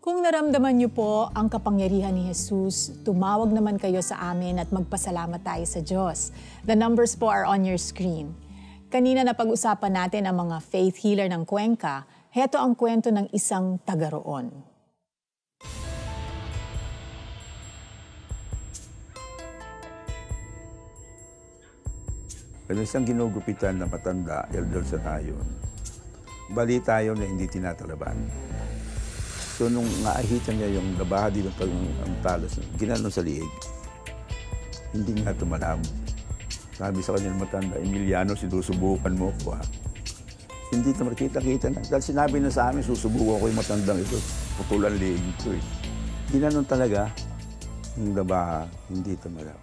Kung naramdaman niyo po ang kapangyarihan ni Jesus, tumawag naman kayo sa amin at magpasalamat tayo sa Diyos. The numbers po are on your screen. Kanina napag-usapan natin ang mga faith healer ng Cuenca. Heto ang kwento ng isang taga roon. Isang ginugupitan na matanda, elder sa nayon. Bali tayo na hindi tinatalaban. So nung naahitan niya yung nabahadi ng ang talas, ginanon sa liig. Hindi nga tumalam. Sabi sa kanya ng matanda, Emiliano, sinusubukan mo ko ha. Hindi ito makita-kita na. Dahil sinabi na sa amin, susubukan ko yung matandang ito. Putulan liig ito eh. Ginanon talaga, yung nabaha, hindi tumalam.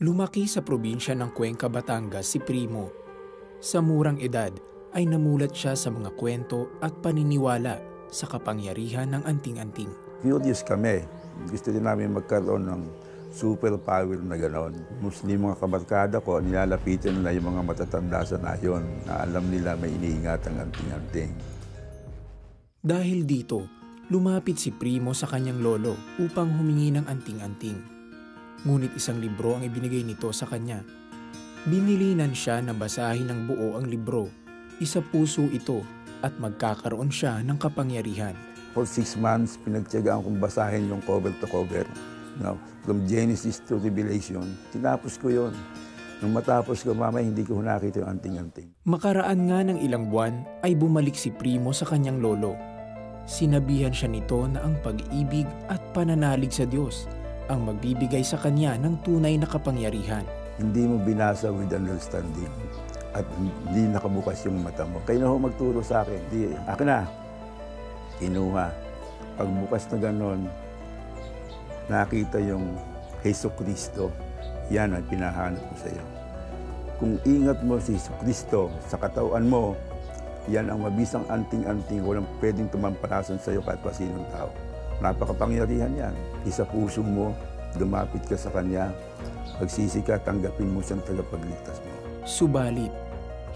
Lumaki sa probinsya ng Cuenca, Batangas si Primo. Sa murang edad ay namulat siya sa mga kwento at paniniwala sa kapangyarihan ng anting-anting. Curious kami. Gusto din namin magkaroon ng superpower na gano'n. Muslim mga kabarkada ko, nilalapitan nila yung mga matatanda sa nayon na alam nila may iniingat ang anting-anting. Dahil dito, lumapit si Primo sa kanyang lolo upang humingi ng anting-anting. Ngunit isang libro ang ibinigay nito sa kanya. Binilinan siya na basahin ng buo ang libro. Isa puso ito at magkakaroon siya ng kapangyarihan. For 6 months, pinagtiyagaan kong basahin yung cover to cover. No? From Genesis to Revelation, tinapos ko yon. Nung matapos ko, mamaya hindi ko nakita yung anting-anting. Makaraan nga ng ilang buwan ay bumalik si Primo sa kanyang lolo. Sinabihan siya nito na ang pag-ibig at pananalig sa Diyos ang magbibigay sa kanya ng tunay na kapangyarihan. Hindi mo binasa with understanding at hindi nakabukas yung mata mo. Kayo na ho magturo sa akin. Di, akin na. Kinuha. Pagbukas na ganon, nakita yung Jesu Cristo. Yan ang pinahanap ko sa iyo. Kung ingat mo si Jesu Cristo sa katawan mo, yan ang mabisang anting-anting. Walang pwedeng tumampalasan sa iyo kahit pa sinong tao. Napakapangyarihan yan. Isa puso mo, lumapit ka sa Kanya. Pagsisi ka, tanggapin mo siyang tagapagligtas mo. Subalit,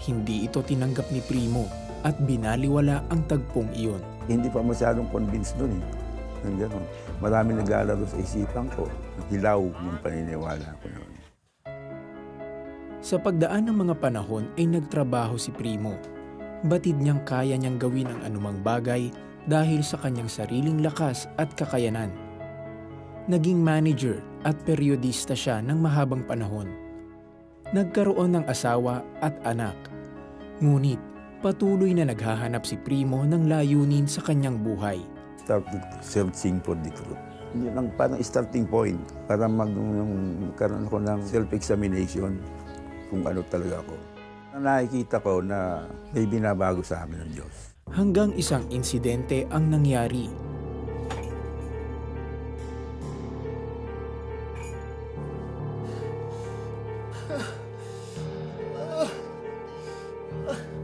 hindi ito tinanggap ni Primo at binaliwala ang tagpong iyon. Hindi pa masyadong convinced doon eh. Gano'n. Marami naglalaro sa isipan ko. Hilaw ng paniniwala ko noon. Sa pagdaan ng mga panahon ay nagtrabaho si Primo. Batid niyang kaya niyang gawin ang anumang bagay dahil sa kanyang sariling lakas at kakayanan. Naging manager at periodista siya ng mahabang panahon. Nagkaroon ng asawa at anak. Ngunit patuloy na naghahanap si Primo ng layunin sa kanyang buhay. Started searching for the truth. Yun ang parang starting point para magkaroon ako ng self-examination kung ano talaga ako. Nakikita ko na may binabago sa amin ng Diyos. Hanggang isang insidente ang nangyari.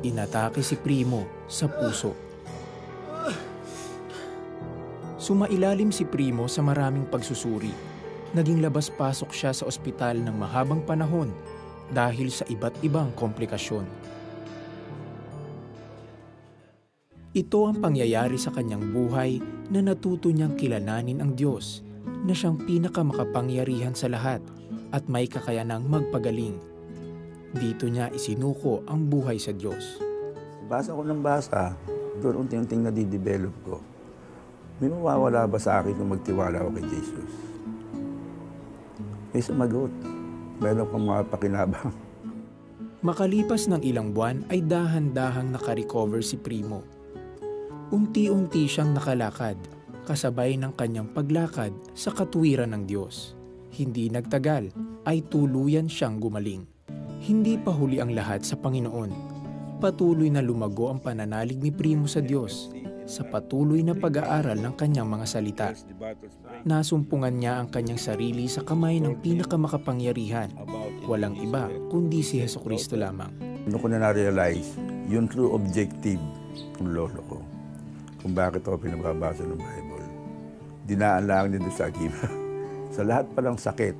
Inatake si Primo sa puso. Sumailalim si Primo sa maraming pagsusuri. Naging labas-pasok siya sa ospital ng mahabang panahon dahil sa iba't ibang komplikasyon. Ito ang pangyayari sa kanyang buhay na natuto niyang kilalanin ang Diyos na siyang pinakamakapangyarihan sa lahat at may kakayanang magpagaling. Dito niya isinuko ang buhay sa Diyos. Basa ko ng basa, doon unti-unting nadidevelop ko. May mawawala ba sa akin kung magtiwala ako kay Jesus? May sumagot. Meron kang mga pakinabang. Makalipas ng ilang buwan ay dahan-dahang nakarecover si Primo. Unti-unti siyang nakalakad, kasabay ng kanyang paglakad sa katuwiran ng Diyos. Hindi nagtagal, ay tuluyan siyang gumaling. Hindi pa huli ang lahat sa Panginoon. Patuloy na lumago ang pananalig ni Primo sa Diyos sa patuloy na pag-aaral ng kanyang mga salita. Nasumpungan niya ang kanyang sarili sa kamay ng pinakamakapangyarihan. Walang iba kundi si Jesucristo lamang. Ano ko na na-realize, yung true objective ng lolo ko, kung bakit ako pinababasa ng Bible. Dinaan lang din sa akin. Sa lahat palang sakit,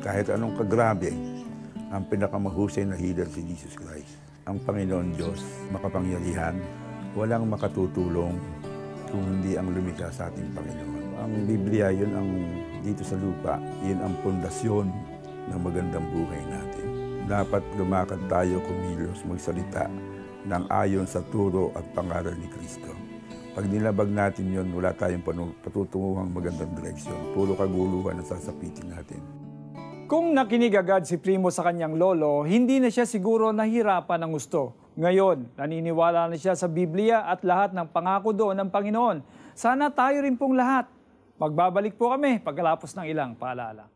kahit anong kagrabe, ang pinakamahusay na healer si Jesus Christ. Ang Panginoon Diyos, makapangyarihan, walang makatutulong kung hindi ang lumikha sa ating Panginoon. Ang Biblia, yun ang dito sa lupa, yun ang pundasyon ng magandang buhay natin. Dapat lumakad tayo, kumilos, magsalita ng ayon sa turo at pangaral ni Kristo. Pag nilabag natin yun, wala tayong patutunguhang magandang direksyon. Puro kaguluhan ang sasapitin natin. Kung nakinig agad si Primo sa kanyang lolo, hindi na siya siguro nahirapan ng gusto. Ngayon, naniniwala na siya sa Biblia at lahat ng pangako doon ng Panginoon. Sana tayo rin pong lahat. Magbabalik po kami pagkalapos ng ilang paalala.